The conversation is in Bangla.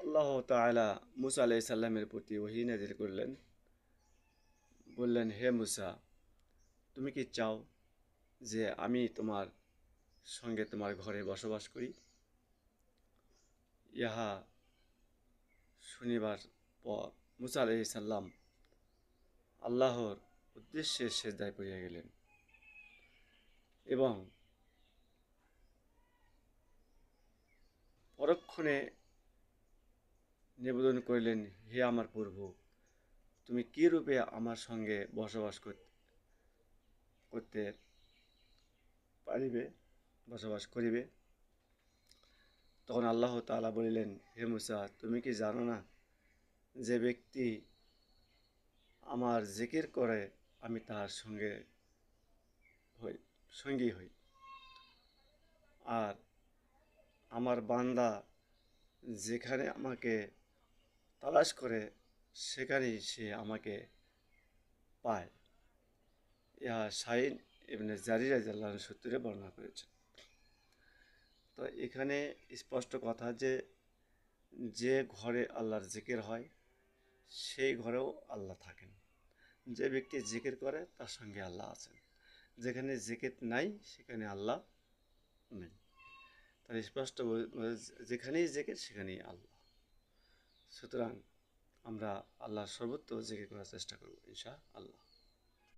আল্লাহ তাআলা মুসা আলাইহিস সালামের প্রতি ওহী নাযিল করলেন, বললেন, হে মুসা, তুমি কি চাও যে আমি তোমার সঙ্গে তোমার ঘরে বসবাস করি? ইহা শুনিবার পর মুসা আলাইহিস সালাম আল্লাহর উদ্দেশ্যে সেজদায় পড়িয়া গেলেন এবং পরক্ষণে নিবেদন করিলেন, হে আমার প্রভু, তুমি কি রূপে আমার সঙ্গে বসবাস করতে পারিবে, বসবাস করিবে? তখন আল্লাহ তাআলা বলিলেন, হে মুসা, তুমি কি জানো না যে ব্যক্তি আমার জিকির করে আমি তার সঙ্গী হই, আর আমার বান্দা যেখানে আমাকে তালাশ করে সেখানেই সে আমাকে পায়। ইহা শাইন ইবনে জারির রাদিয়াল্লাহু আনহু সূত্রে বর্ণনা করেছেন। তো এখানে স্পষ্ট কথা যে ঘরে আল্লাহর জিকির হয় সেই ঘরেও আল্লাহ থাকেন। যে ব্যক্তি জিকির করে তার সঙ্গে আল্লাহ আছেন। যেখানে জিকির নাই সেখানে আল্লাহ নেই। তাহলে স্পষ্ট যেখানেই জিকির সেখানেই আল্লাহ। সুতরাং আমরা আল্লাহর সর্বত্র জিকির করার চেষ্টা করব ইনশাআল্লাহ।